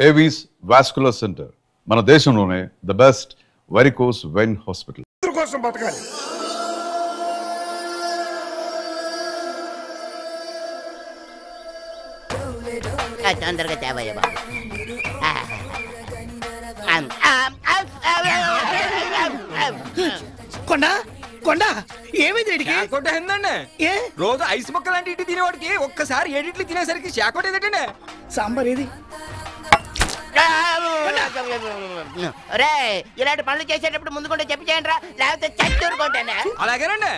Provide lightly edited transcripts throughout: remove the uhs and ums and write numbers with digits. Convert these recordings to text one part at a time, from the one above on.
Avis vascular centre మన దేశంలోనే the best varicose vein hospital. కోసం బతకాలి. తొందరగా తేవయ్య బాబు. కొండా కొండా ఏమైంది రెడ్డికి? ఏందండి రోజు ఐస్ ముక్క లాంటి ఇటు తినేవాడికి ఒక్కసారి ఏడిట్లు తినేసరికి షాకోట్ ఏదంటే సాంబార్ ఏది? రే ఇలాంటి పనులు చేసేటప్పుడు ముందు కూడా చెప్పి చేయండి రా, లేకపోతే చచ్చూరుకుంటానే. అలాగేనండి.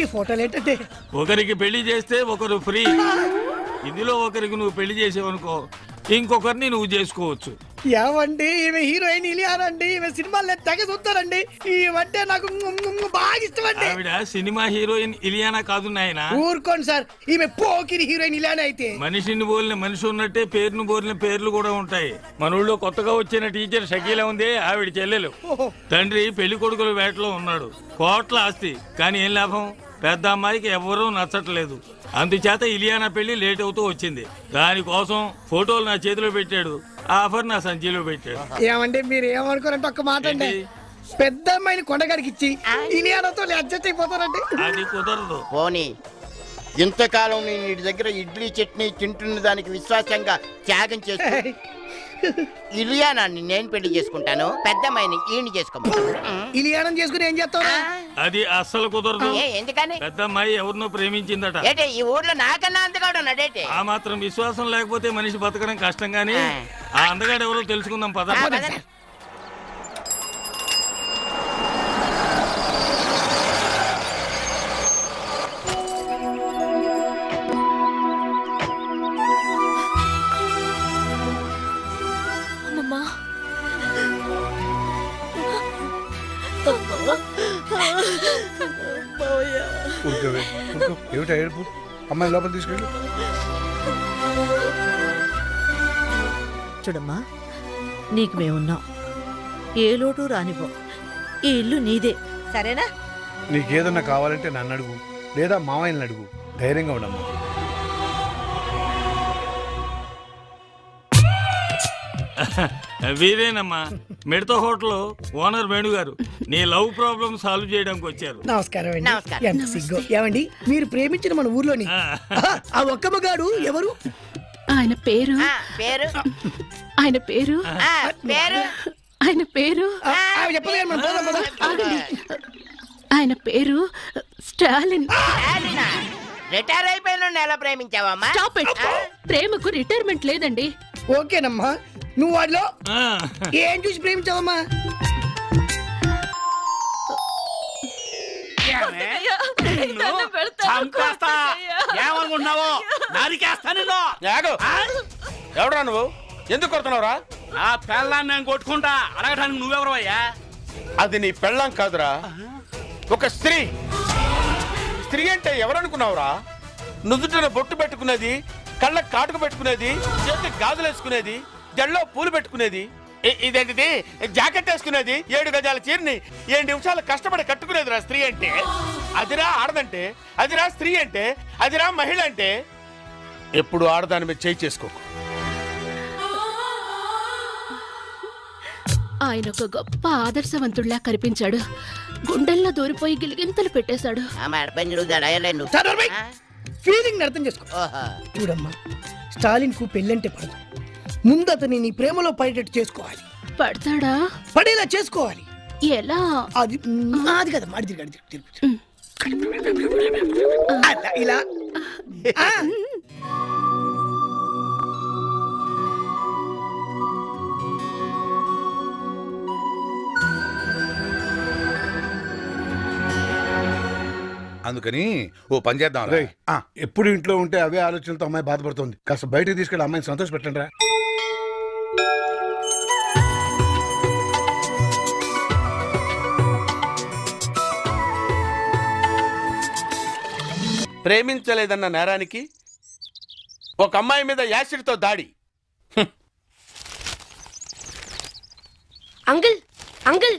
ఈ ఫోటోలు ఏంటంటే ఒకరికి పెళ్లి చేస్తే ఒకరు ఫ్రీ. ఇందులో ఒకరికి నువ్వు పెళ్లి చేసేవనుకో ఇంకొకరిని నువ్వు చేసుకోవచ్చు. ఏమండి ఈమె హీరోయిన్ ఇలియానండి, ఈమె సినిమాలు తెగ చూస్తారండి. ఈమంటే నాకు బాగా ఇష్టం అండి. ఆవిడ సినిమా హీరోయిన్ ఇలియానా కాదు నాయన. ఊరుకోండి సార్, ఈమె పోకిరి హీరోయిన్ ఇలియానా అయితే. మనిషిని పోలిన మనిషి ఉన్నట్టే పేరును పోలిన పేర్లు కూడా ఉంటాయి. మన ఊళ్ళో కొత్తగా వచ్చిన టీచర్ షకీలా ఉంది, ఆవిడ చెల్లెలు. తండ్రి పెళ్లి కొడుకుల వేటలో ఉన్నాడు, కోట్ల ఆస్తి. కానీ ఏం లాభం, పెద్ద అమ్మాయికి ఎవరూ నచ్చట్లేదు. అందుచేత ఇలియానా పెళ్లి లేట్ అవుతూ వచ్చింది. దానికోసం ఫోటోలు నా చేతిలో పెట్టాడు, ఆఫర్ నా సంచిలో పెట్టాడు. ఏమంటే మీరు ఏమనుకోరంటే ఒక్క మాట అండి, పెద్ద అమ్మాయిని కొండగారికి ఇచ్చి ఇలియానాతో అడ్జస్ట్ అయిపోతారండి. అది కుదరదు. పోనీ ఇంతకాలం నేను ఇంటి దగ్గర ఇడ్లీ చట్నీ తింటున్న దానికి విశ్వాసంగా త్యాగం చేస్తూ ఇలియానాన్ని నేను పెళ్లి చేసుకుంటాను, పెద్దమ్మాయిని ఈయన చేసుకోమను. ఇలియానం చేసుకుని ఏం చేస్తావు? అది అస్సలు కుదరదు. ఎందుకని? పెద్ద అమ్మాయి ఎవరినో ప్రేమించిందట. ఏంటి ఈ ఊర్లో నాకన్నా అందగాడు ఉన్నాడేంటి? ఆ మాత్రం విశ్వాసం లేకపోతే మనిషి బతకడం కష్టం. గానీ ఆ అందగాడు ఎవరో తెలుసుకుందాం పద. ఏమిటా ఏడుపు? అమ్మాయి లోపల తీసుకెళ్ళు. చూడమ్మా, నీకు మేమున్నాం, ఏ లోటు రానివ్వం. ఈ ఇల్లు నీదే, సరేనా? నీకేదన్నా కావాలంటే నన్ను అడుగు, లేదా మామయ్యని అడుగు. ధైర్యంగా ఉండమ్మా. వీరేనమ్మా, మిడత హోటల్ ఓనర్ వేణు గారు. నీ లవ్ ప్రాబ్లం సాల్వ్ చేయడానికి వచ్చారు. నమస్కారం అండి. ఎంత సిగ్గు. ఏమండి మీరు ప్రేమించిన మన ఊర్లోని ఆ ఒక్క మగాడు ఎవరు? ఆయన పేరు ఆయన పేరు ఆయన పేరు ఆయన పేరు స్టాలిన్. రిటైర్ అయిపోయిన ఎలా ప్రేమించావమ్మా? ప్రేమకు రిటైర్మెంట్ లేదండి. ఓకేనమ్మా, నువ్వు వాడిలో ఏం చూసి ప్రేమించావమ్మా? ఏమనుకుంటున్నావు? నరికేస్తా నిన్ను. ఎవడరా నువ్వు? ఎందుకు కొడుతున్నావురా? ఆ పెళ్ళాన్ని నేను కొట్టుకుంటా అడగటానికి నువ్వెవరు అయ్యా? అది నీ పెళ్ళాం కాదురా, ఒక స్త్రీ. స్త్రీ అంటే ఎవరనుకున్నావురా? నుదుటిన బొట్టు పెట్టుకునేది, కళ్ళకు కాటుకు పెట్టుకునేది, చేతికి గాజులు వేసుకునేది, జల్లో పూలు పెట్టుకునేది, ఇదేంటిది జాకెట్ వేసుకునేది, 7 గజాల చీరని 7 నిమిషాలు కష్టపడి కట్టుకునేదిరా స్త్రీ అంటే. అదిరా ఆడదంటే, అదిరా స్త్రీ అంటే, అదిరా మహిళ అంటే. ఎప్పుడు ఆడదాని మీద చేయి చేసుకోకు. ఆయన ఒక గొప్ప ఆదర్శవంతుడిలా కనిపించాడు. గుండెల్లో దూరిపోయి గిలిగింతలు పెట్టేశాడు. ఫీలింగ్ అర్థం చేసుకో. చూడమ్మా, స్టాలిన్ కు పెళ్ళంటే పడదు. ముందు అతని నీ ప్రేమలో పడేటట్టు చేసుకోవాలి. పడతాడా? పడేలా చేసుకోవాలి. ఎలా? అది అది కదా మాడి తిరుగు ఇలా. అందుకని ఓ పని చేద్దాం. ఎప్పుడు ఇంట్లో ఉంటే అవే ఆలోచనలతో అమ్మాయి బాధపడుతుంది. కాస్త బయటకు తీసుకెళ్ళి అమ్మాయిని సంతోష పెట్టండి రా. ప్రేమించలేదన్న నేరానికి ఒక అమ్మాయి మీద యాసిడ్తో దాడి. అంకుల్ అంకుల్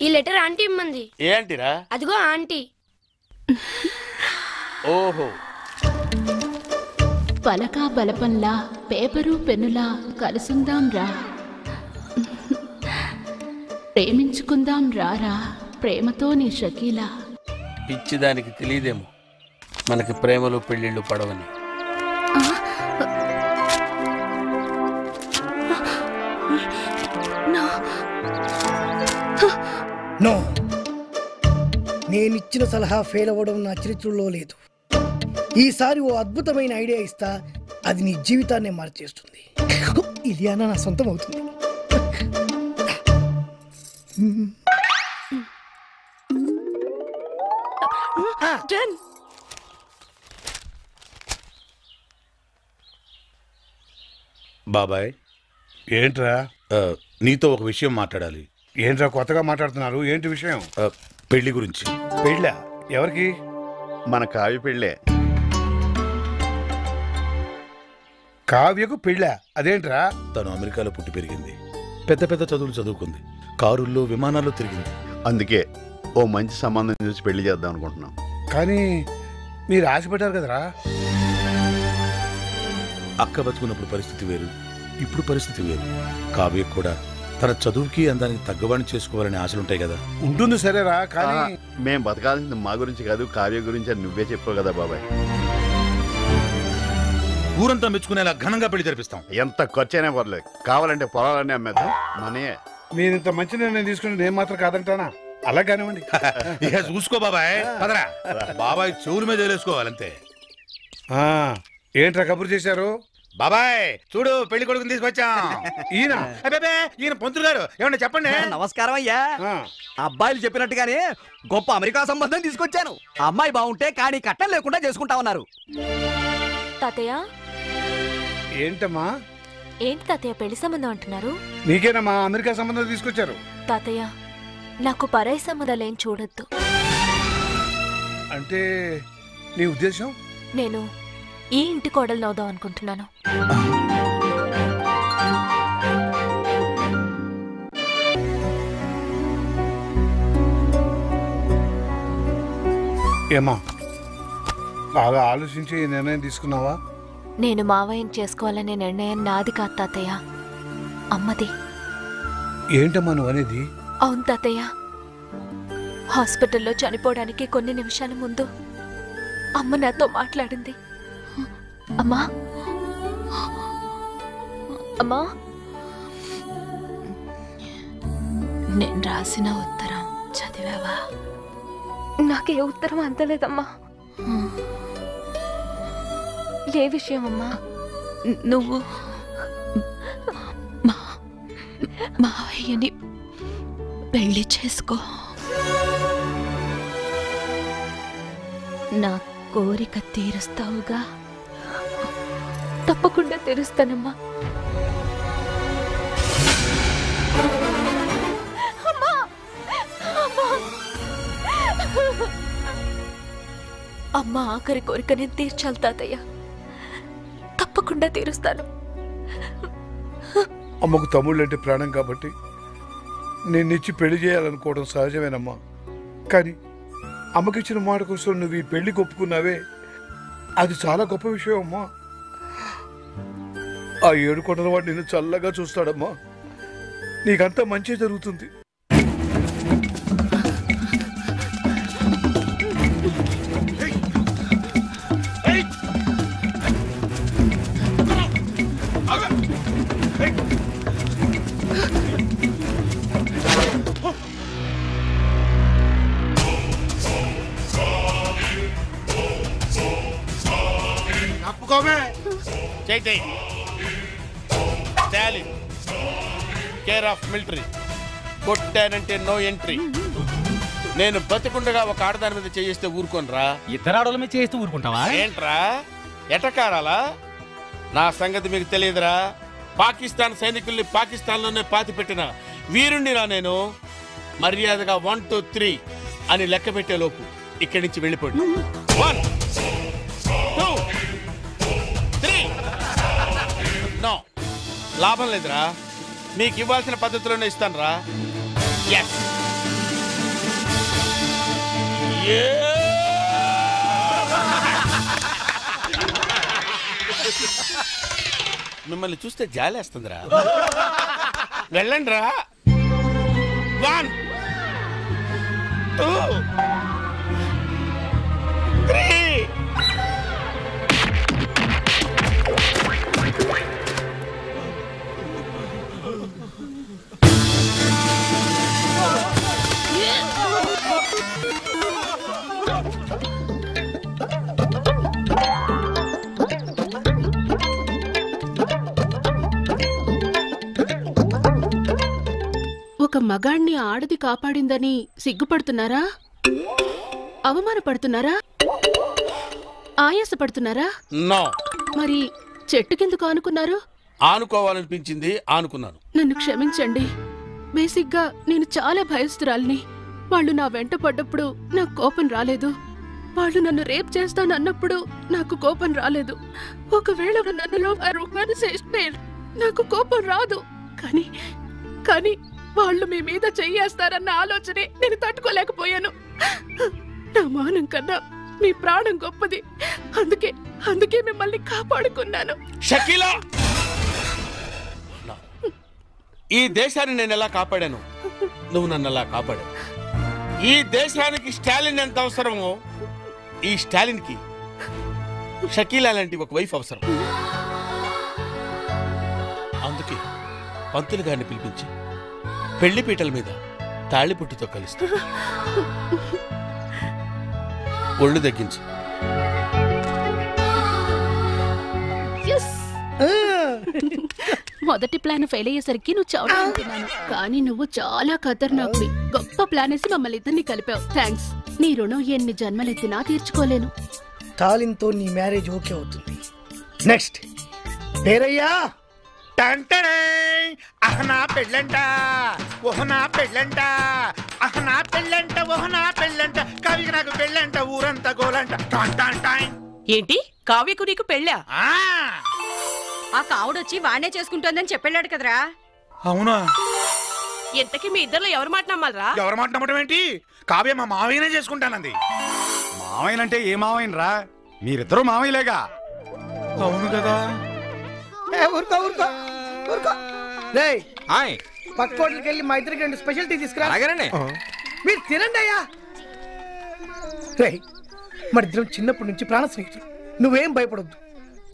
ఈ లెటర్ ఆంటీ ఇమ్మంది. ఏ ఆంటీరా? అదిగో ఆంటీ. ఓహో. పలకా బలపంలా పేపరు పెన్నులా కలుసుందాం రా, ప్రేమించుకుందాం రారా ప్రేమతో నీ షకీలా. పిచ్చిదానికి తెలియదేమో మనకి ప్రేమలు పెళ్ళిళ్ళు పడవని. నో, నేనిచ్చిన సలహా ఫెయిల్ అవ్వడం నా చరిత్రలో లేదు. ఈసారి ఓ అద్భుతమైన ఐడియా ఇస్తా, అది నీ జీవితాన్నే మార్చేస్తుంది. ఇలియానా నా సొంతం అవుతుంది. బాబాయ్, ఏంట్రా? నీతో ఒక విషయం మాట్లాడాలి. ఏంట్రా కొత్తగా మాట్లాడుతున్నారు? ఏంటి విషయం? పెళ్లి గురించి. పెళ్ళా? ఎవరికి? మన కావ్య పెళ్ళే. కావ్యకు పెళ్ళా? అదేంట్రా? తను అమెరికాలో పుట్టి పెరిగింది, పెద్ద పెద్ద చదువులు చదువుకుంది, కారుల్లో విమానాల్లో తిరిగింది. అందుకే ఓ మంచి సంబంధం చూసి పెళ్లి చేద్దాం అనుకుంటున్నాం. కానీ మీరు ఆశపడ్డారు కదరా. అక్క బతుకున్నప్పుడు పరిస్థితి వేరు, ఇప్పుడు పరిస్థితి వేరు. కావ్య కూడా తన చదువుకి అందానికి తగ్గవాడిని చేసుకోవాలని ఆశలుంటాయి కదా. ఉంటుంది సరేరా, కానీ మేం బతకాల్సింది మా గురించి కాదు, కావ్య గురించి అని నువ్వే చెప్పావు కదా బాబాయ్. ఊరంతా మెచ్చుకునేలా ఘనంగా పెళ్లి జరిపిస్తాం. ఎంత ఖర్చైనా పర్లేదు, కావాలంటే పొలాలన్నీ అమ్మేద్దాం, మనే. మీరు ఇంత మంచి నిర్ణయం తీసుకుని నేను మాత్రం కాదంటానా? అలా కానివ్వండి. ఇక చూసుకో బాబాయ్, పదరా. బాబాయ్ చెవుల మీద వేసుకోవాలంతే. ఏంట్రా కబురు చేశారు? బాబాయ్ చూడు, పెళ్లి కొడుకుని తీసుకొచ్చాం. ఈయన ఈయన పంతులు గారు, ఏమన్నా చెప్పండి. నమస్కారం అయ్యా. అబ్బాయిలు చెప్పినట్టుగానే గొప్ప అమెరికా సంబంధం తీసుకొచ్చాను. అమ్మాయి బాగుంటే కానీ కట్టం లేకుండా చేసుకుంటా ఉన్నారు. తాతయ్య. ఏంటమ్మా? ఏంటి తాతయ్య పెళ్లి సంబంధం అంటున్నారు? నీకేనమ్మా అమెరికా సంబంధం తీసుకొచ్చారు. తాతయ్య, నాకు పరాయి సంబంధాలేం చూడొద్దు. అంటే నీ ఉద్దేశం? నేను ఈ ఇంటి కోడలు అవుదాం అనుకుంటున్నాను. ఏమా బాగా ఆలోచించి ఈ నిర్ణయం తీసుకున్నావా? నేను మావయ్యని చేసుకోవాలనే నిర్ణయం నాది కాదు తాతయ్య, అమ్మది. ఏంటమ్మా నువ్వు అనేది? అవును తాతయ్య, హాస్పిటల్లో చనిపోవడానికి కొన్ని నిమిషాల ముందు అమ్మ నాతో మాట్లాడింది. అమ్మా అమ్మా, నేను రాసిన ఉత్తరం చదివావా? నాకే ఉత్తరం అందలేదమ్మా. ఏ విషయం అమ్మా? నువ్వు మావయ్యని పెళ్లి చేసుకో. నా కోరిక తీరుస్తావుగా? తప్పకుండా తీరుస్తానమ్మా. అమ్మ ఆఖరి కోరిక నేను తీర్చాలి తాతయ్య, తప్పకుండా తీరుస్తాను. అమ్మకు తమ్ముళ్ళు అంటే ప్రాణం కాబట్టి నిన్నిచ్చి పెళ్లి చేయాలనుకోవడం సహజమేనమ్మా. కానీ అమ్మకిచ్చిన మాట కోసం నువ్వు ఈ పెళ్లి ఒప్పుకున్నావే, అది చాలా గొప్ప విషయం అమ్మా. ఆ 7 కొండల వాడు నిన్ను చల్లగా చూస్తాడమ్మా. నీకంతా మంచి జరుగుతుంది. Care of military. కొట్టానంటే నో ఎంట్రీ. నేను బతికుండగా ఒక ఆడదాని మీద చేయిస్తే ఊరుకోనరా? ఇద్దరు ఆడవాళ్ళ మీద చేయిస్తే ఊరుకుంటావా? ఏంట్రా ఎటకారాలా? నా సంగతి మీకు తెలియదురా. పాకిస్తాన్ సైనికుల్ని పాకిస్తాన్లోనే పాతి పెట్టిన వీరుణ్ణి రా నేను. మర్యాదగా 1 2 3 అని లెక్క పెట్టే లోపు ఇక్కడి నుంచి వెళ్ళిపోండి. 1 2 3 నో, లాభం లేదురా. మీకు ఇవ్వాల్సిన పద్ధతిలోనే ఇస్తాను రా. ఎస్. మిమ్మల్ని చూస్తే జాలేస్తుందిరా. వెళ్ళండి రా. 1 2 3. ఒక మగాణ్ణి ఆడది కాపాడిందని సిగ్గుపడుతున్నారా? అవమానపడుతున్నారా? ఆయాసపడుతున్నారా? నో. మరి చెట్టుకెందుకు ఆనుకున్నారు? ఆనుకోవాలనిపించింది, ఆనుకున్నాను. నన్ను క్షమించండి. బేసిక్గా నేను చాలా భయస్తురాల్ని. వాళ్ళు నా వెంట పడ్డప్పుడు నాకు కోపం రాలేదు. వాళ్ళు నన్ను రేప్ చేస్తానన్నప్పుడు నాకు కోపం రాలేదు. ఒకవేళ నన్నులో నాకు కోపం రాదు. కానీ వాళ్ళు మీ మీద చెయ్యేస్తారన్న ఆలోచనే నేను తట్టుకోలేకపోయాను. నా మానం కన్నా మీ ప్రాణం గొప్పది. అందుకే మిమ్మల్ని కాపాడుకున్నాను. షకీలా, ఈ దేశాన్ని నేను ఎలా కాపాడాను, నువ్వు నన్ను ఎలా కాపాడావు. ఈ దేశానికి స్టాలిన్ ఎంత అవసరమో, ఈ స్టాలిన్ కి షకీలా లాంటి ఒక వైఫ్ అవసరం. అందుకే పంతులు గారిని పిలిపించి పెళ్లి పీటల మీద తాళిపుట్టుతో కలుస్తా. ఒళ్ళు తగ్గించు. మొదటి ప్లాన్ ఫెయిల్ అయ్యేసరికి నువ్వు చావుతున్నాను, కానీ నువ్వు చాలా ఖతర్నాక్వి. గొప్ప ప్లాన్ వేసి మమ్మల్ని ఇద్దరిని కలిపావు. థ్యాంక్స్. నీ రుణం ఎన్ని జన్మలెత్తినా తీర్చుకోలేను. తాలింతో నీ మ్యారేజ్ ఓకే అవుతుంది. నెక్స్ట్ పేరయ్యా. అహనా పెళ్ళంట, ఓహనా పెళ్ళంట, అహనా పెళ్ళంట, ఓహనా పెళ్ళంట, కవికి నాకు పెళ్ళంట, ఊరంతా గోలంట. ఏంటి కావ్యకు నీకు పెళ్ళా? ఆ కావుడొచ్చి వాణ్ణే చేసుకుంటోందని చెప్పాడు కదరా. అవునా? ఎంతకీ మీ ఇద్దరు ఎవరు మాట నమ్మాలరా? ఎవరు మాట నమ్మటం ఏంటి? కావ్య మా మావయ్యనే చేసుకుంటానంది. మావయ్యనంటే ఏ మావయ్యనరా? మీరిద్దరూ మావయ్యలేగా. అవును కదా. ఊరుకో ఊరుకో ఊరుకో. పక్క హోటల్కి వెళ్ళి మా ఇద్దరికి 2 స్పెషల్ టీ తీసుకురా. మీరు తినండి అయ్యా. మన ఇద్దరం చిన్నప్పటి నుంచి ప్రాణ స్నేహితులు. నువ్వేం భయపడొద్దు.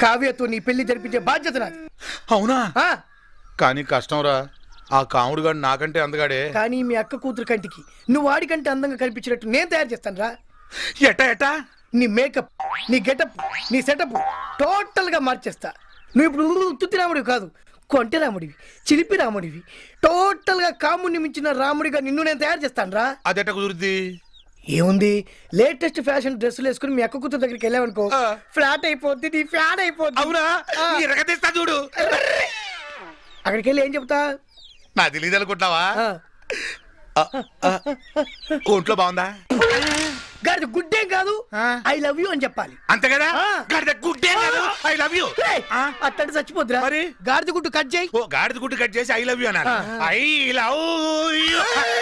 కావ్యతో నీ పెళ్లి జరిపించే బాధ్యత నాది. అవునా? కానీ కష్టం రా. ఆ కాముడు గాడు నాకంటే అందగాడే. కానీ మీ అక్క కూతురు కంటికి నువ్వు వాడికంటే అందంగా కనిపించినట్టు నేను తయారు చేస్తాను రా. ఎట్టా నీ మేకప్, నీ గెటప్, నీ సెటప్ టోటల్ గా మార్చేస్తా. నువ్వు ఇప్పుడు తుత్తి రాముడివి కాదు, కొంటె రాముడివి, చిలిపి రాముడివి. టోటల్ గా కాముడిని మించిన రాముడిగా నిన్ను నేను తయారు చేస్తాను రా. అదెట్ట కుదురుద్ది? ఏముంది, లేటెస్ట్ ఫ్యాషన్ డ్రెస్సులు వేసుకుని మీ అక్క కూతురు దగ్గరికి వెళ్ళావనుకో, ఫ్లాట్ అయిపోద్ది, నీ ఫ్యాన్ అయిపోద్ది. అవునా? చూడు. అక్కడికి వెళ్ళి ఏం చెప్తా? నా తెలీదు అనుకుంటావా? ఒంట్లో బాగుందా? గాడిద గుడ్డే కాదు, ఐ లవ్ యూ అని చెప్పాలి. అంతే కదా? గాడిద గుడ్డే కాదు, ఐ లవ్ యూ. అట్టంటే చచ్చిపోద్దురా. మరి గాడిద గుడ్డు కట్ చేయి. గాడిద గుడ్డు కట్ చేసి ఐ లవ్ యూ అన్నారు. I love you.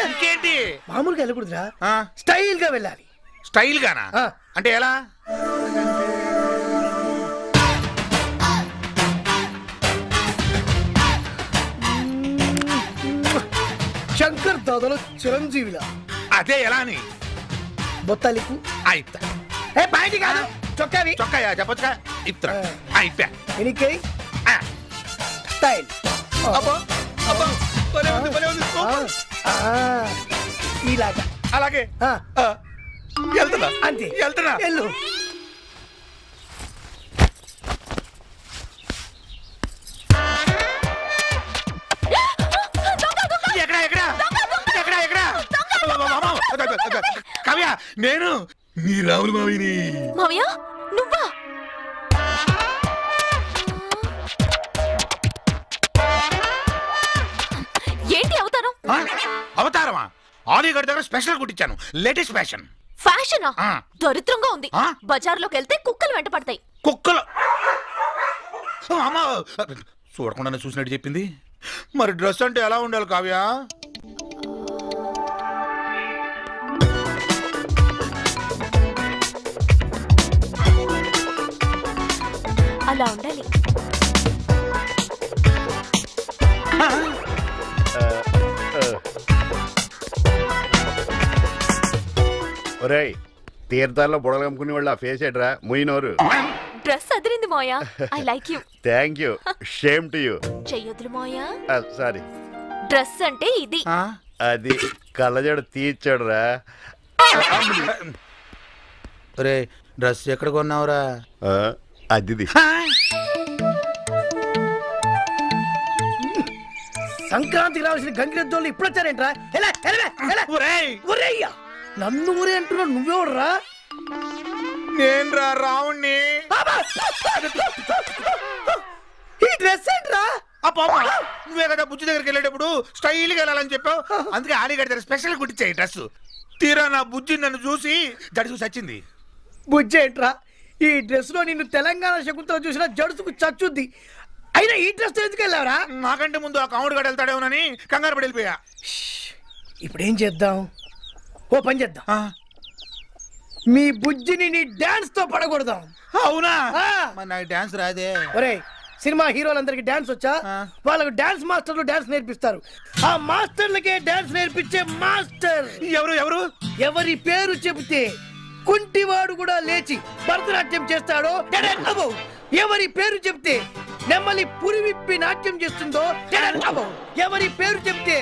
ఇంకేంటి? మామూలుగా వెళ్ళకూడదురా, స్టైల్ గా వెళ్ళాలి. స్టైల్ గానా? అంటే ఎలా? శంకర్ దాదాలో చిరంజీవిలా. అదే ఎలా అని? బొత్తాలికు అయితా. బయటి కాదు, చొక్కావి. చొక్కాయా చెప్పొచ్చుగా. ఇప్తా అయిపోయా. ఎనికై స్టైల్. ఇలాగా. అలాగే వెళ్తున్నా. అంతే, వెళ్తున్నా. వెళ్ళు. కావ్య, నేను నీ రాములు మావిని. మావయ్య నువ్వా? ఏంటి అవతారం? అవతారమా? ఆలీగఢ్ దగ్గర స్పెషల్ కుట్టించాను, లేటెస్ట్ ఫ్యాషన్. ఫ్యాషనా? దరిద్రంగా ఉంది. బజార్లోకి వెళ్తే కుక్కలు వెంట పడతాయి. కుక్కలు? అమ్మా చూడకుండానే చూసినట్టు చెప్పింది. మరి డ్రెస్ అంటే ఎలా ఉండాలి కావ్య? అలా ఉండాలి. ఒరేయ్, తీర్థాల్లో బుడలు కమ్ముకునే వాళ్ళు ఆ ఫేస్ ఏట్రా ముయినోరు. డ్రెస్ అదిరింది మోయా. I like you. Thank you. Shame to you. చెయ్యొద్దులు మోయా. సారీ. డ్రెస్ అంటే ఇది. అది కళ్ళజోడు తీర్చాడురా. ఒరే, డ్రెస్ ఎక్కడ కొన్నావురా? అది సంక్రాంతికి రావాల్సిన గంగిరెద్దోళ్ళు ఇప్పుడు వచ్చారేంట్రా? నన్ను ఊరే అంటున్నా, నువ్వెవడరా? నేను రా రావుణ్ణి. ఈ డ్రెస్ ఏంట్రా? నువ్వే కదా బుజ్జి దగ్గరికి వెళ్ళేటప్పుడు స్టైల్ గా వెళ్ళాలని చెప్పావు. అందుకే ఆలిగడ్డ దగ్గర స్పెషల్ కుట్టించాయి డ్రెస్. తీరా నా బుజ్జి నన్ను చూసి జడుసు చచ్చింది. బుజ్జి ఏంట్రా? ఈ డ్రెస్ లో నిన్ను తెలంగాణ శకుంతో చూసిన జడుసుకు చచ్చుద్ది. అయినా ఈ డ్రెస్ ఎందుకు వెళ్ళావరా? నాకంటే ముందు ఆ కాముడు గడ వెళ్తాడేమోనని కంగారు పడి వెళ్ళిపోయా. ఇప్పుడేం చేద్దాం? ఓ పని చేద్దాం, మీ బుజ్జిని నీ డాన్స్ తో పడగొడదాం. అవునా? నాకు డాన్స్ రాదే. ఒరేయ్, సినిమా హీరోలందరికి డాన్స్ వచ్చా? వాళ్ళకు డాన్స్ మాస్టర్లు డాన్స్ నేర్పిస్తారు. ఆ మాస్టర్లకే డాన్స్ నేర్పించే మాస్టర్ ఎవరు? ఎవరి పేరు చెబితే కుంటివాడు కూడా లేచి భరతనాట్యం చేస్తాడో, ఎవరి పేరు చెప్తే నెమ్మలి పురి విప్పి నాట్యం చేస్తుందో, ఎవరి పేరు చెప్తే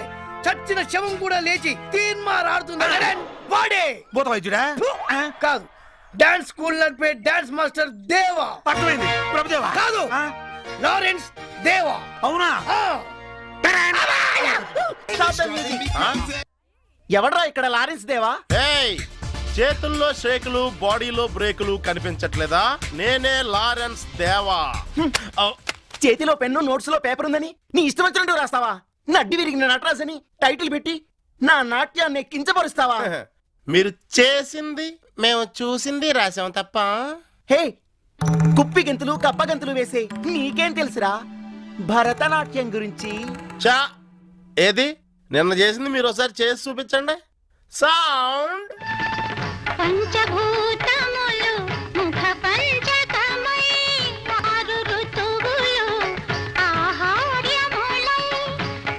చచ్చిన శవం కూడా లేచి తీన్మార్ ఆడుతుందో వాడే. కాదు, డాన్స్ స్కూల్ నడిపే డాన్స్ మాస్టర్ దేవా. అర్థమైంది. ప్రభుదేవా కాదు, లారెన్స్ దేవా. అవునా? ఎవడ్రా ఇక్కడ లారెన్స్ దేవా? చేతుల్లో షేకులు, బాడీలో బ్రేకులు కనిపించట్లేదా? నేనే లారెన్స్ దేవా. చేతిలో పెన్ను, నోట్స్ లో పేపర్ ఉందని నీ ఇష్టం వచ్చినట్టు రాస్తావా? నడ్డి విరిగిన నటరాజ్ అని టైటిల్ పెట్టి నా నాట్యాన్ని కించపరుస్తావా? మీరు చేసింది మేము చూసింది రాసాం తప్ప. హే, కుప్పి గెంతులు కప్ప గెంతులు వేసే నీకేం తెలుసురా భరతనాట్యం గురించి? చా, ఏది నిన్న చేసింది మీరు ఒకసారి చేసి చూపించండి. సౌండ్. పంచభూతములు ముఖ పంచకమై ఆరు ఋతువులు ఆహార్యములై.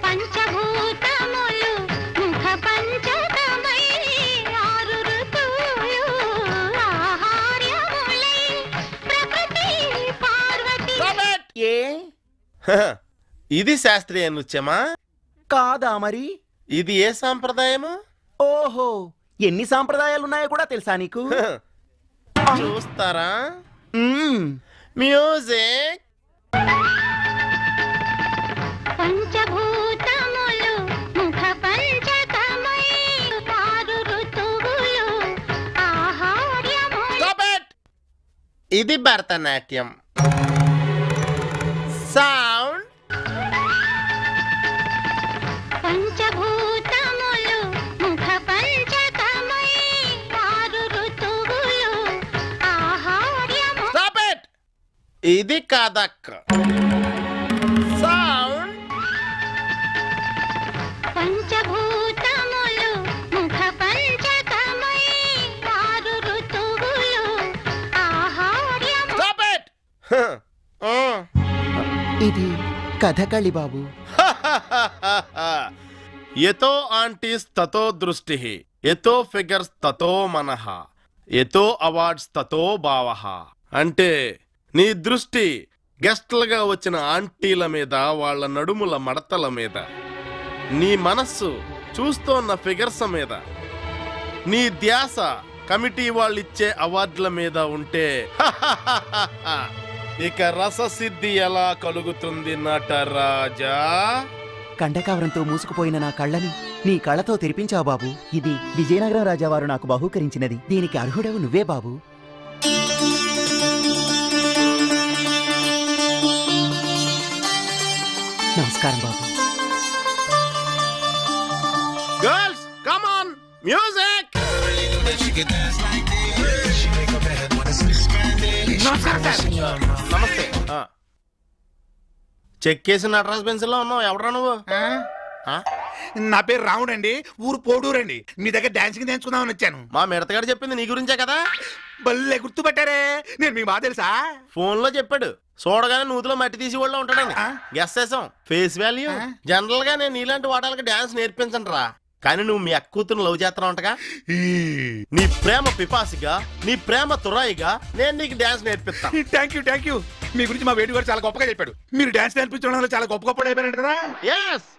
పంచభూతములు ముఖ పంచకమై ఆరు ఋతువులు ఆహార్యములై. ప్రకృతి పార్వతి. ఏ ఇది శాస్త్రీయ నృత్యమా? కాదా మరి? ఇది ఏ సాంప్రదాయము? ఓహో, ఎన్ని సాంప్రదాయాలున్నాయో కూడా తెలుసా నీకు? చూస్తారా? మ్యూజిక్. పంచభూతములు ముఖ పంచకమై ఆరు ఋతువులు ఆహార్యములై. ఇది భరతనాట్యం. సౌండ్. పంచభూతములు ముఖ పంచకమై ఆరు ఋతువులు ఆహార్యము. ఇది కథక్. సౌండ్. పంచభూతములు ముఖ పంచకమై ఆరు ఋతువులు ఆహార్యము. ఇది కథకళి బాబు. ఎతో ఆంటీస్ తతో దృష్టి, ఎతో ఫిగర్స్ తతో మనః, ఎతో అవార్డ్స్ తతో భావః. అంటే నీ దృష్టి గెస్ట్లుగా వచ్చిన ఆంటీల మీద, వాళ్ళ నడుముల మడతల మీద, నీ మనస్సు చూస్తోన్న ఫిగర్స్ మీద, నీ ధ్యాస కమిటీ వాళ్ళిచ్చే అవార్డుల మీద ఉంటే ఇక రససిద్ధి ఎలా కలుగుతుంది నటరాజా? కండకావరంతో మూసుకుపోయిన నా కళ్ళని నీ కళ్ళతో తెరిపించావు బాబు. ఇది విజయనగరం రాజావారు నాకు బహూకరించినది. దీనికి అర్హుడవు నువ్వే బాబు. నమస్కారం బాబు. Girls come on, music. నమస్తే. చెక్కేసి నటరాజ్ పెన్సిల్లో ఉన్నావు. ఎవడరా నువ్వు? నా పేరు రాముడు అండి, ఊరు పోడూరండి. మీ దగ్గర డాన్సింగ్ నేర్చుకుందామని వచ్చాను. మా మిడతగాడు చెప్పింది నీ గురించే కదా. బల్లే గుర్తుపట్టారే, నేను మీకు బాగా తెలుసా? ఫోన్ లో చెప్పాడు, చూడగానే నూతిలో మట్టి తీసి వాళ్ళు ఉంటాడని. గెస్ చేసాం. Face value. జనరల్ గా నేను నీలాంటి వాటాలకి డాన్స్ నేర్పించను రా, కానీ నువ్వు మీ అక్క కూతురు లవ్ చేస్తున్నావు అంటగా. నీ ప్రేమ పిపాసిగా, నీ ప్రేమ తురాయిగా నేను నీకు డాన్స్ నేర్పిస్తాను. Thank you. మీ గురించి మా వేడి గారు చాలా గొప్పగా చెప్పాడు. మీరు డాన్స్ నేర్పించడంలో చాలా గొప్ప అయిపోయారు కదా. ఎస్.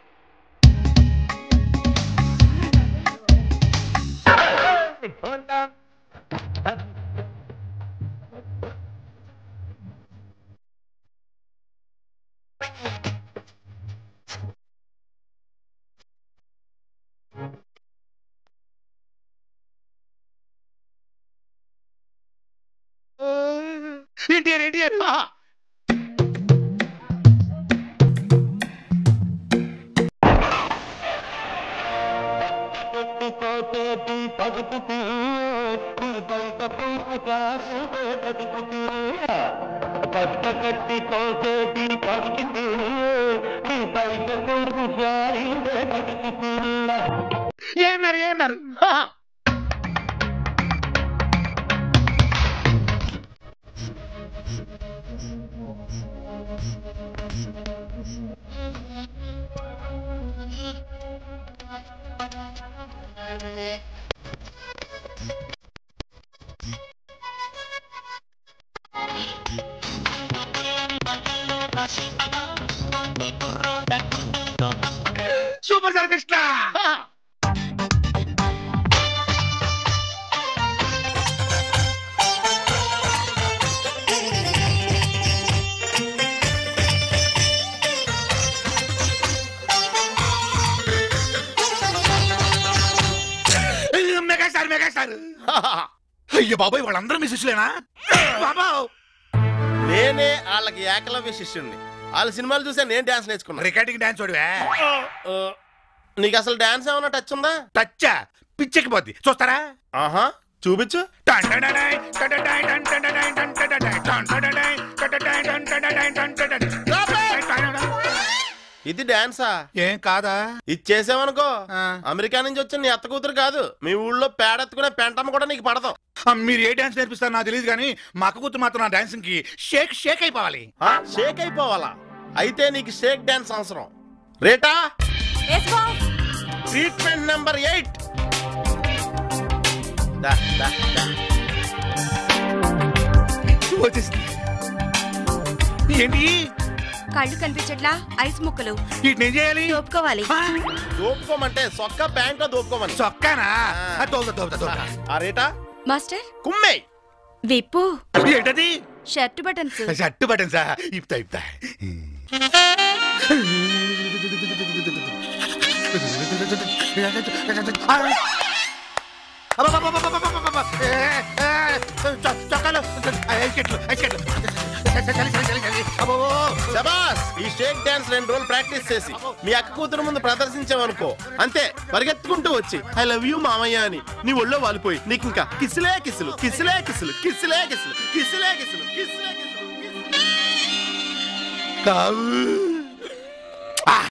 ఎన్టీఆర్ ఏమన్నారు? Super sir Krishna. మెగాస్టార్. అయ్యో బాబాయ్, వాళ్ళందరూ మీ శిష్యులేనా? బాబా, నేనే వాళ్ళకి ఏకలవ్య శిష్యుణ్ణి. వాళ్ళ సినిమాలు చూసా నేను డాన్స్ నేర్చుకున్నా. రికార్డింగ్ డాన్స్ చూడవే. నీకు అసలు డాన్స్ ఏమన్నా టచ్ ఉందా? టచ్చా? పిచ్చెక్కిపోద్ది, చూస్తారా? ఆహా, చూపించు. ఇది డాన్సా? ఏం కాదా? ఇది చేసావనుకో అమెరికా నుంచి వచ్చిన నీ అత్త కూతురు కాదు, మీ ఊళ్ళో పేడెత్తుకునే పెంటమ్మ కూడా నీకు పడతాం. మీరు ఏ డాన్స్ నేర్పిస్తారు నాకు తెలియదు, కానీ మా అక్క కూతురు మాత్రం నా డాన్సింగ్ కి షేక్ అయిపోవాలి. షేక్ అయిపోవాలా? అయితే నీకు షేక్ డాన్స్ అవసరం. రేటా, ట్రీట్మెంట్ నెంబర్ 8. ఏంటి కళ్ళు కనిపించట్లా? ఐస్ ముక్కలు. ఏం చేయాలి? దోపుకోవాలి. దోపుకోమంటే సొక్కా ప్యాంట్ లో దోపుకోమని. సొక్కానా? ఆ రేటా మాస్టర్ కుమ్మే విప్పు. ఏంటది? Shirt buttons. షర్ట్ బటన్సా? ఇప్తా. ఈ షేక్ డాన్స్ 2 రోజులు ప్రాక్టీస్ చేసి మీ అక్క కూతురు ముందు ప్రదర్శించావనుకో, అంతే పరిగెత్తుకుంటూ వచ్చి ఐ లవ్ యూ మామయ్య అని నీ ఒళ్ళో వాలిపోయి నీకు ఇంకా కిసిలే కిసులు కిసిలే కిసులు కిసిలే కిసులు కిసిలే కిసులు కిసిలే కిసులు.